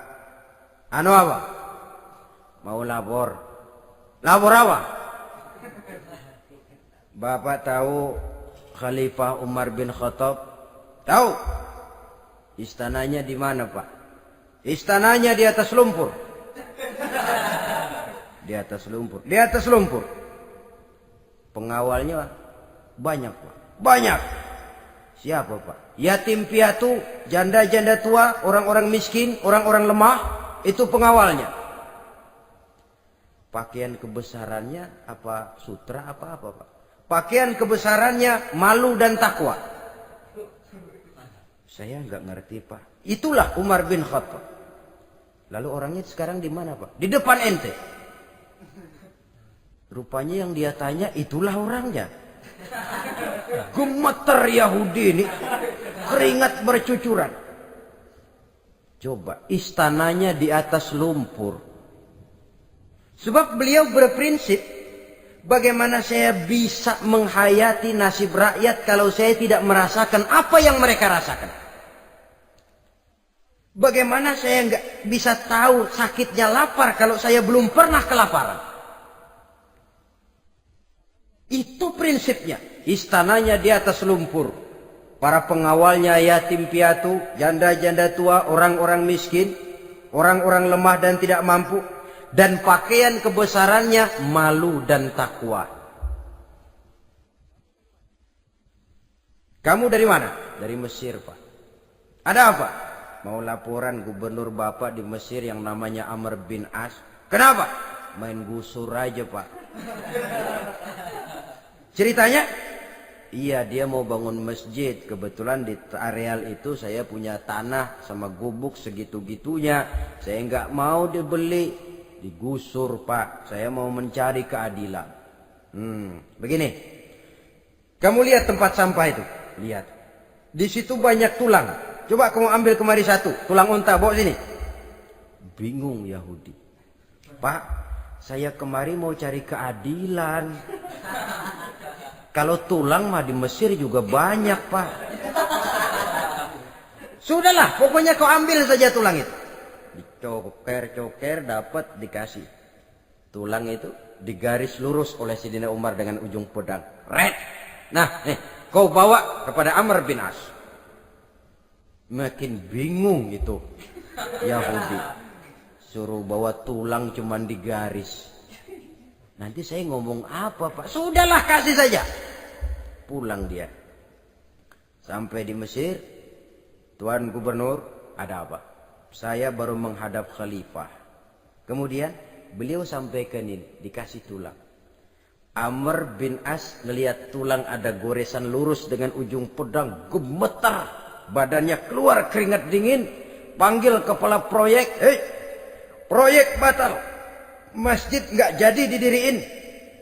A: Apa? Mau lapor. Lapor apa? Bapak tahu Khalifah Umar bin Khattab? Tahu? Istananya di mana, Pak? Istananya di atas lumpur. Di atas lumpur. Di atas lumpur. Pengawalnya banyak, Pak. Banyak. Siapa, Pak? Yatim piatu, janda-janda tua, orang-orang miskin, orang-orang lemah, itu pengawalnya. Pakaian kebesarannya apa sutra apa, Pak? Pakaian kebesarannya malu dan takwa. Saya nggak ngerti, Pak. Itulah Umar bin Khattab. Lalu orangnya sekarang di mana, Pak? Di depan ente. Rupanya yang dia tanya itulah orangnya. Gemeter Yahudi ini, keringat bercucuran. Coba, istananya di atas lumpur. Sebab beliau berprinsip, bagaimana saya bisa menghayati nasib rakyat kalau saya tidak merasakan apa yang mereka rasakan? Bagaimana saya nggak bisa tahu sakitnya lapar kalau saya belum pernah kelaparan? Itu prinsipnya. Istananya di atas lumpur. Para pengawalnya yatim piatu, janda-janda tua, orang-orang miskin, orang-orang lemah dan tidak mampu. Dan pakaian kebesarannya malu dan takwa. Kamu dari mana? Dari Mesir, Pak. Ada apa? Mau laporan gubernur Bapak di Mesir yang namanya Amr bin As. Kenapa? Main gusur aja, Pak. Ceritanya? Iya, dia mau bangun masjid. Kebetulan di areal itu saya punya tanah sama gubuk segitu-gitunya. Saya nggak mau dibeli, digusur, Pak. Saya mau mencari keadilan. Begini. Kamu lihat tempat sampah itu? Lihat. Di situ banyak tulang. Coba kamu ambil kemari satu. Tulang unta, bawa sini. Bingung Yahudi. Pak, saya kemari mau cari keadilan. Kalau tulang mah di Mesir juga banyak, Pak. Sudahlah, pokoknya kau ambil saja tulang itu. Dicoker-coker dapat dikasih. Tulang itu digaris lurus oleh Sayyidina Umar dengan ujung pedang. Red. Nah, kau bawa kepada Amr bin As. Makin bingung itu Yahudi. Suruh bawa tulang cuman digaris. Nanti saya ngomong apa, Pak? Sudahlah, kasih saja. Pulang dia. Sampai di Mesir. Tuan Gubernur, ada apa? Saya baru menghadap khalifah. Kemudian beliau sampaikan ini, dikasih tulang. Amr bin As ngelihat tulang ada goresan lurus dengan ujung pedang, gemetar. Badannya keluar keringat dingin. Panggil kepala proyek. Proyek batal. Masjid nggak jadi didiriin.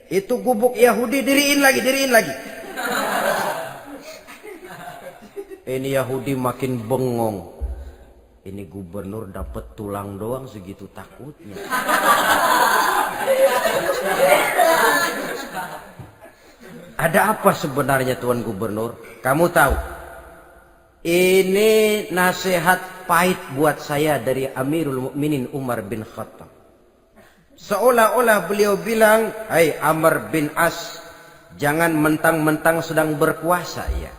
A: Itu gubuk Yahudi diriin lagi. Ini Yahudi makin bengong. Ini gubernur dapat tulang doang segitu takutnya. Ada apa sebenarnya, Tuan Gubernur? Kamu tahu? Ini nasihat pahit buat saya dari Amirul Mukminin Umar bin Khattab. Seolah-olah beliau bilang, "Hai Amr bin As, jangan mentang-mentang sedang berkuasa ya.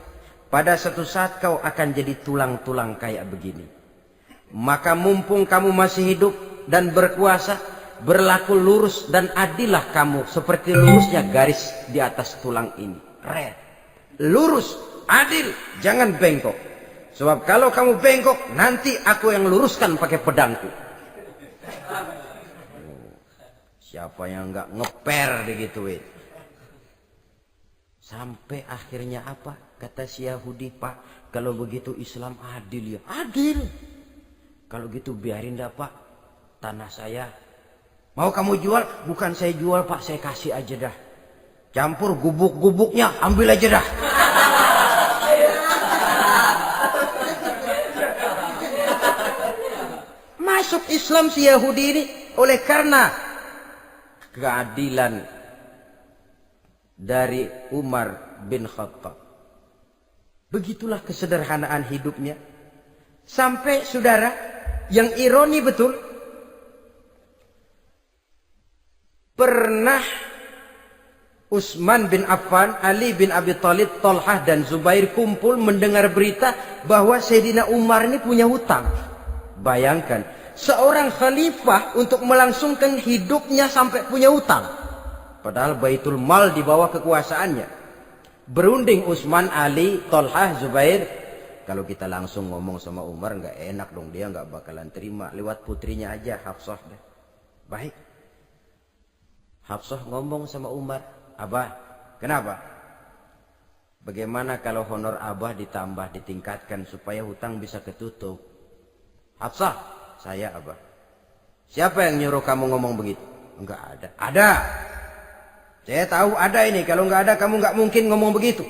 A: Pada suatu saat kau akan jadi tulang-tulang kayak begini. Maka mumpung kamu masih hidup dan berkuasa, berlaku lurus dan adillah kamu seperti lurusnya garis di atas tulang ini. Red. Lurus, adil, jangan bengkok. Sebab kalau kamu bengkok, nanti aku yang luruskan pakai pedangku. Siapa yang nggak ngeper digituin? Sampai akhirnya apa? Kata si Yahudi, Pak, kalau begitu Islam adil ya. Adil. Kalau gitu biarin dah Pak, tanah saya. Mau kamu jual? Bukan saya jual Pak, saya kasih aja dah. Campur gubuk-gubuknya, ambil aja dah. Masuk Islam si Yahudi ini oleh karena keadilan dari Umar bin Khattab. Begitulah kesederhanaan hidupnya. Sampai saudara, yang ironi betul, pernah Utsman bin Affan, Ali bin Abi Thalib, Thalhah dan Zubair kumpul mendengar berita bahwa Sayyidina Umar ini punya hutang. Bayangkan, seorang khalifah untuk melangsungkan hidupnya sampai punya hutang. Padahal Baitul Mal di bawah kekuasaannya. Berunding Utsman, Ali, Thalhah, Zubair. Kalau kita langsung ngomong sama Umar nggak enak dong, dia nggak bakalan terima. Lewat putrinya aja, Hafsah. Baik. Hafsah ngomong sama Umar, Abah, kenapa? Bagaimana kalau honor Abah ditambah, ditingkatkan supaya hutang bisa ketutup? Hafsah, saya Abah. Siapa yang nyuruh kamu ngomong begitu? Enggak ada. Ada. Saya tahu ada ini. Kalau enggak ada kamu enggak mungkin ngomong begitu.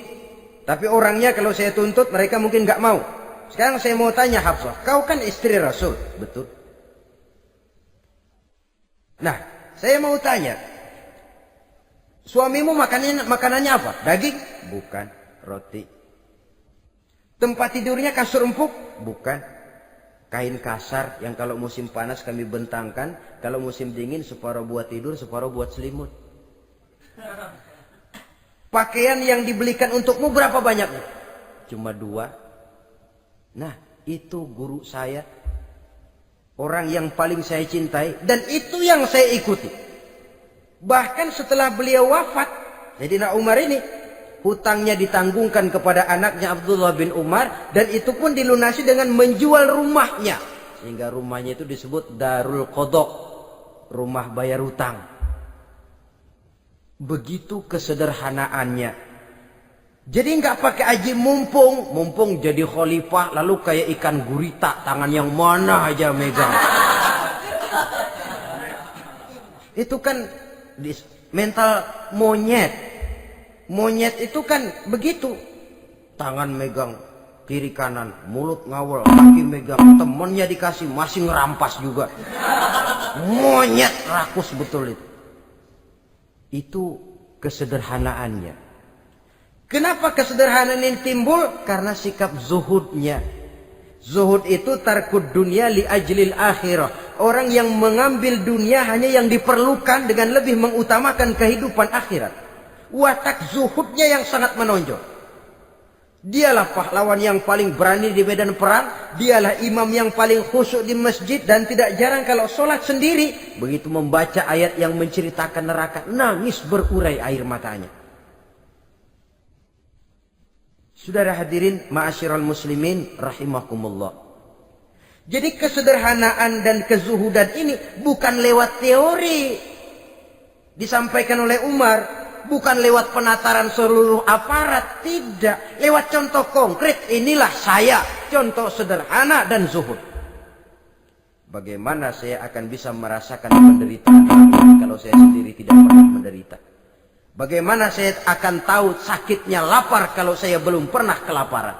A: Tapi orangnya kalau saya tuntut mereka mungkin enggak mau. Sekarang saya mau tanya Hafsah. Kau kan istri Rasul. Betul. Nah, saya mau tanya. Suamimu makanannya apa? Daging? Bukan. Roti. Tempat tidurnya kasur empuk? Bukan. Kain kasar yang kalau musim panas kami bentangkan, kalau musim dingin separuh buat tidur, separuh buat selimut. Pakaian yang dibelikan untukmu berapa banyaknya? Cuma 2. Nah, itu guru saya. Orang yang paling saya cintai dan itu yang saya ikuti. Bahkan setelah beliau wafat, Sayyidina Umar ini hutangnya ditanggungkan kepada anaknya Abdullah bin Umar dan itu pun dilunasi dengan menjual rumahnya. Sehingga rumahnya itu disebut Darul Qadha, rumah bayar hutang. Begitu kesederhanaannya. Jadi nggak pakai aji mumpung jadi khalifah lalu kayak ikan gurita, tangan yang mana aja megang. Itu kan mental monyet. Monyet itu kan begitu. Tangan megang kiri kanan, mulut ngawal, kaki megang, temennya dikasih masih ngerampas juga. Monyet rakus betul itu. Itu kesederhanaannya. Kenapa kesederhanaan ini timbul? Karena sikap zuhudnya. Zuhud itu tarkud dunia li ajlil akhirah. Orang yang mengambil dunia hanya yang diperlukan dengan lebih mengutamakan kehidupan akhirat. Watak zuhudnya yang sangat menonjol. Dialah pahlawan yang paling berani di medan perang. Dialah imam yang paling khusyuk di masjid. Dan tidak jarang kalau sholat sendiri, begitu membaca ayat yang menceritakan neraka, nangis berurai air matanya. Saudara hadirin ma'asyiral muslimin rahimakumullah. Jadi kesederhanaan dan kezuhudan ini bukan lewat teori disampaikan oleh Umar. Bukan lewat penataran seluruh aparat, tidak. Lewat contoh konkret, inilah saya. Contoh sederhana dan zuhud. Bagaimana saya akan bisa merasakan penderitaan ini kalau saya sendiri tidak pernah menderita? Bagaimana saya akan tahu sakitnya lapar kalau saya belum pernah kelaparan?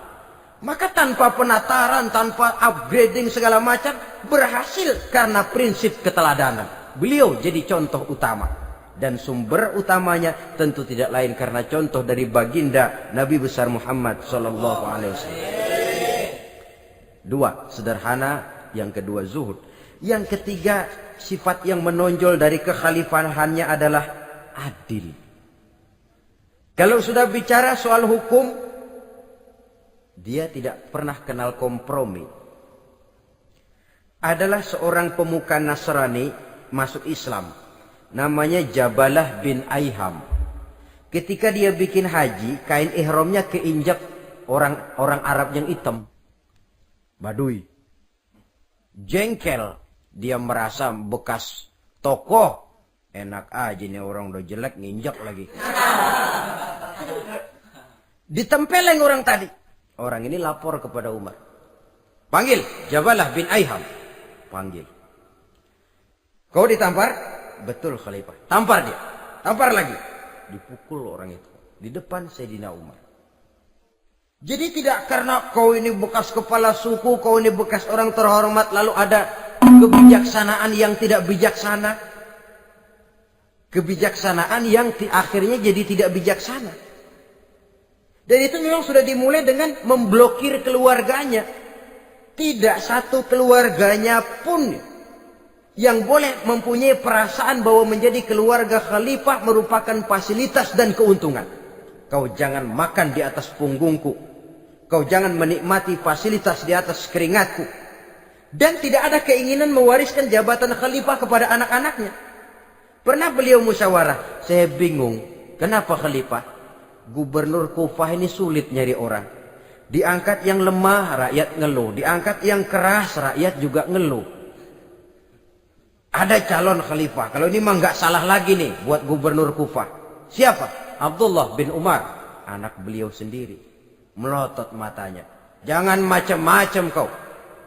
A: Maka tanpa penataran, tanpa upgrading segala macam, berhasil karena prinsip keteladanan. Beliau jadi contoh utama. Dan sumber utamanya tentu tidak lain karena contoh dari baginda Nabi besar Muhammad sallallahu alaihi wasallam. 2, sederhana, yang kedua zuhud. Yang ketiga, sifat yang menonjol dari kekhalifahannya adalah adil. Kalau sudah bicara soal hukum, dia tidak pernah kenal kompromi. Adalah seorang pemuka Nasrani masuk Islam. Namanya Jabalah bin Aiham. Ketika dia bikin haji, kain ihramnya keinjak orang Arab yang hitam. Badui. Jengkel. Dia merasa bekas tokoh. Enak aja nih orang udah jelek nginjak lagi. Ditempeleng orang tadi. Orang ini lapor kepada Umar. Panggil Jabalah bin Aiham. Panggil. Kau ditampar? Betul Khalifah. Tampar dia. Tampar lagi. Dipukul orang itu. Di depan Sayyidina Umar. Jadi tidak karena kau ini bekas kepala suku, kau ini bekas orang terhormat, lalu ada kebijaksanaan yang tidak bijaksana. Kebijaksanaan yang akhirnya jadi tidak bijaksana. Dan itu memang sudah dimulai dengan memblokir keluarganya. Tidak satu keluarganya pun yang boleh mempunyai perasaan bahwa menjadi keluarga khalifah merupakan fasilitas dan keuntungan. Kau jangan makan di atas punggungku. Kau jangan menikmati fasilitas di atas keringatku. Dan tidak ada keinginan mewariskan jabatan khalifah kepada anak-anaknya. Pernah beliau musyawarah. Saya bingung. Kenapa khalifah? Gubernur Kufah ini sulit nyari orang. Diangkat yang lemah, rakyat ngeluh. Diangkat yang keras, rakyat juga ngeluh. Ada calon khalifah. Kalau ini mah nggak salah lagi nih buat gubernur Kufah. Siapa? Abdullah bin Umar. Anak beliau sendiri. Melotot matanya. Jangan macam-macam kau.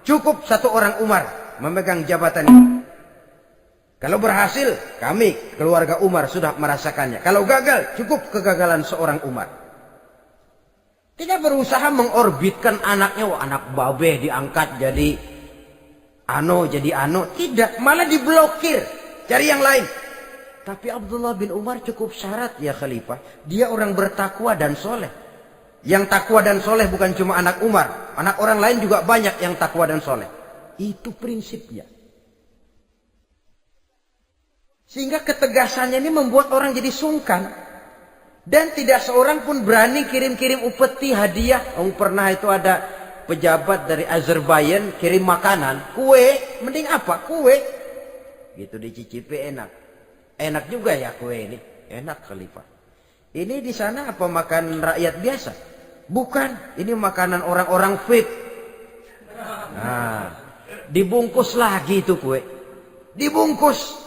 A: Cukup satu orang Umar memegang jabatan ini. Kalau berhasil, kami keluarga Umar sudah merasakannya. Kalau gagal, cukup kegagalan seorang Umar. Tidak berusaha mengorbitkan anaknya. Wah, anak babeh diangkat jadi ano. Tidak, malah diblokir. Cari yang lain. Tapi Abdullah bin Umar cukup syarat ya khalifah. Dia orang bertakwa dan soleh. Yang takwa dan soleh bukan cuma anak Umar. Anak orang lain juga banyak yang takwa dan soleh. Itu prinsipnya. Sehingga ketegasannya ini membuat orang jadi sungkan. Dan tidak seorang pun berani kirim-kirim upeti hadiah. Pernah itu ada pejabat dari Azerbaijan kirim makanan. Kue, mending apa? Kue. Gitu dicicipi enak. Enak juga ya kue ini. Enak khalifah. Ini di sana apa makan rakyat biasa? Bukan. Ini makanan orang-orang VIP. Nah, dibungkus lagi itu kue. Dibungkus.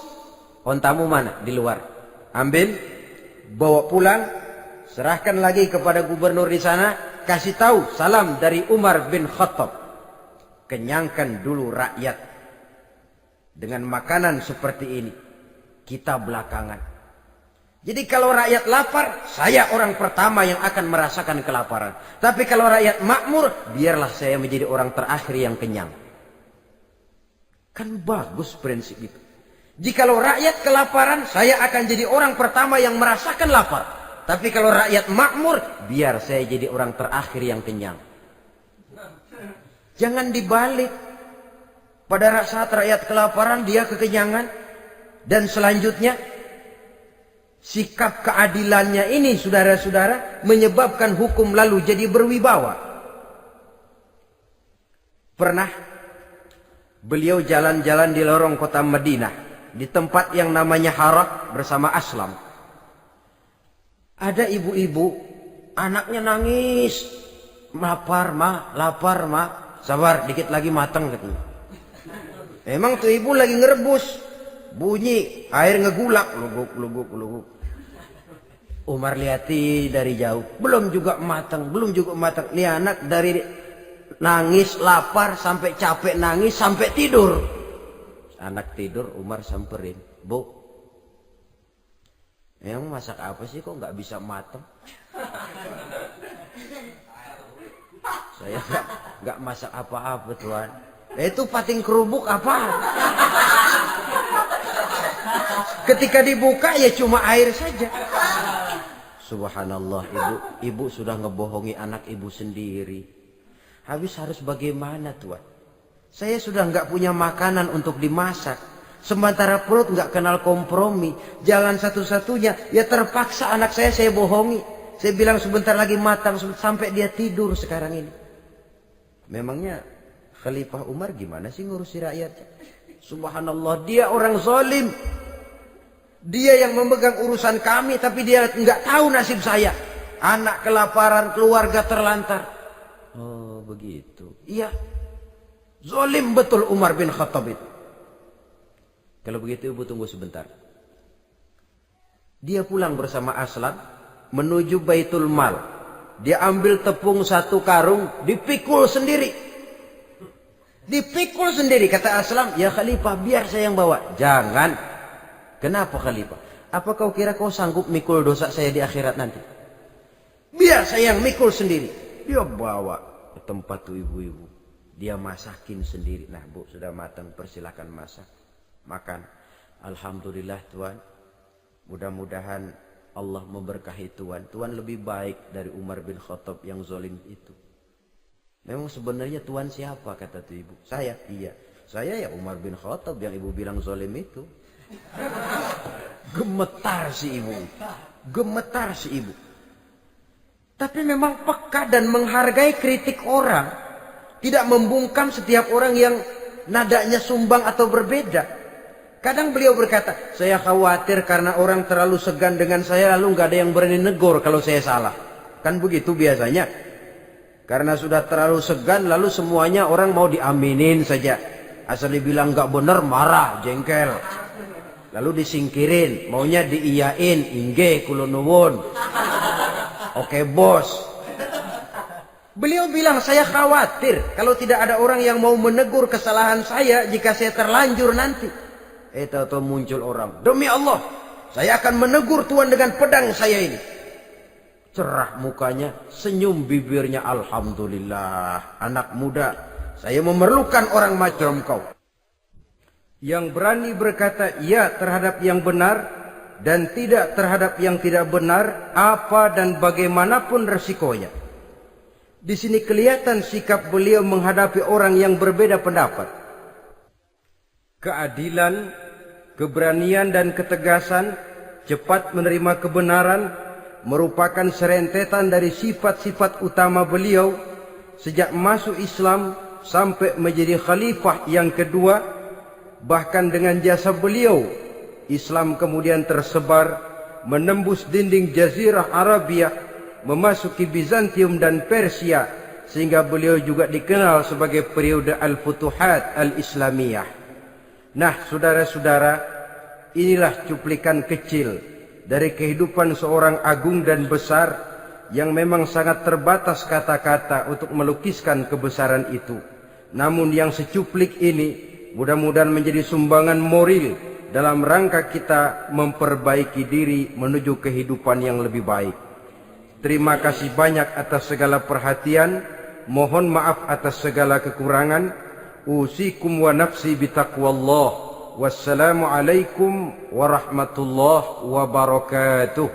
A: Ontamu mana? Di luar. Ambil, bawa pulang, serahkan lagi kepada gubernur di sana, kasih tahu salam dari Umar bin Khattab. Kenyangkan dulu rakyat dengan makanan seperti ini. Kita belakangan. Jadi kalau rakyat lapar, saya orang pertama yang akan merasakan kelaparan. Tapi kalau rakyat makmur, biarlah saya menjadi orang terakhir yang kenyang. Kan bagus prinsip itu. Jikalau rakyat kelaparan, saya akan jadi orang pertama yang merasakan lapar. Tapi kalau rakyat makmur, biar saya jadi orang terakhir yang kenyang. Jangan dibalik. Pada saat rakyat kelaparan, dia kekenyangan. Dan selanjutnya, sikap keadilannya ini, saudara-saudara, menyebabkan hukum lalu jadi berwibawa. Pernah beliau jalan-jalan di lorong kota Madinah. Di tempat yang namanya Harah bersama Aslam. Ada ibu-ibu, anaknya nangis. Lapar ma. Sabar, dikit lagi matang katanya. Emang tuh ibu lagi ngerebus. Bunyi, air ngegulak. Luguk. Umar lihati dari jauh. Belum juga matang. Nih anak dari nangis, lapar, sampai capek nangis, sampai tidur. Anak tidur, Umar samperin. Bu, emang masak apa sih kok nggak bisa matang? Saya nggak masak apa-apa tuan. Itu pating kerubuk apa? Ketika dibuka ya cuma air saja. Subhanallah, ibu sudah ngebohongi anak ibu sendiri. Habis harus bagaimana tuan? Saya sudah nggak punya makanan untuk dimasak. Sementara perut nggak kenal kompromi. Jalan satu-satunya, ya terpaksa anak saya bohongi. Saya bilang sebentar lagi matang sampai dia tidur sekarang ini. Memangnya Khalifah Umar gimana sih ngurusi rakyatnya? Subhanallah, dia orang zalim. Dia yang memegang urusan kami, tapi dia nggak tahu nasib saya. Anak kelaparan, keluarga terlantar. Oh begitu. Iya, zalim betul Umar bin Khattab itu. Kalau begitu ibu tunggu sebentar. Dia pulang bersama Aslam menuju Baitul Mal. Dia ambil tepung 1 karung, dipikul sendiri. Dipikul sendiri, kata Aslam, ya Khalifah biar saya yang bawa. Jangan. Kenapa Khalifah? Apa kau kira kau sanggup mikul dosa saya di akhirat nanti? Biar saya yang mikul sendiri. Dia bawa ke tempat tuh ibu-ibu. Dia masakin sendiri. Nah bu, sudah matang, persilakan masak. Makan. Alhamdulillah Tuan. Mudah-mudahan Allah memberkahi Tuan. Tuan lebih baik dari Umar bin Khattab yang zalim itu. Memang sebenarnya Tuan siapa, kata tuh ibu? Saya. Iya. Saya ya Umar bin Khattab yang ibu bilang zalim itu. Gemetar si ibu. Gemetar si ibu. Tapi memang peka dan menghargai kritik orang. Tidak membungkam setiap orang yang nadanya sumbang atau berbeda. Kadang beliau berkata, saya khawatir karena orang terlalu segan dengan saya, lalu nggak ada yang berani negor kalau saya salah. Kan begitu biasanya. Karena sudah terlalu segan, lalu semuanya orang mau diaminin saja. Asal dibilang nggak benar, marah, jengkel. Lalu disingkirin, maunya diiyain, inge kulonuwun. Oke bos. Beliau bilang, saya khawatir kalau tidak ada orang yang mau menegur kesalahan saya jika saya terlanjur nanti. Tahu-tahu muncul orang, demi Allah, saya akan menegur Tuan dengan pedang saya ini. Cerah mukanya, senyum bibirnya, alhamdulillah, anak muda, saya memerlukan orang macam kau. Yang berani berkata ya terhadap yang benar dan tidak terhadap yang tidak benar, apa dan bagaimanapun resikonya. Di sini kelihatan sikap beliau menghadapi orang yang berbeda pendapat. Keadilan, keberanian dan ketegasan, cepat menerima kebenaran merupakan serentetan dari sifat-sifat utama beliau sejak masuk Islam sampai menjadi khalifah yang kedua. Bahkan dengan jasa beliau, Islam kemudian tersebar, menembus dinding Jazirah Arabia, memasuki Bizantium dan Persia, sehingga beliau juga dikenal sebagai periode Al-Futuhat Al-Islamiyah. Nah, saudara-saudara, inilah cuplikan kecil dari kehidupan seorang agung dan besar yang memang sangat terbatas kata-kata untuk melukiskan kebesaran itu. Namun yang secuplik ini mudah-mudahan menjadi sumbangan moral dalam rangka kita memperbaiki diri menuju kehidupan yang lebih baik. Terima kasih banyak atas segala perhatian. Mohon maaf atas segala kekurangan. Usikum wa nafsi bitaqwallah. Wassalamualaikum warahmatullahi wabarakatuh.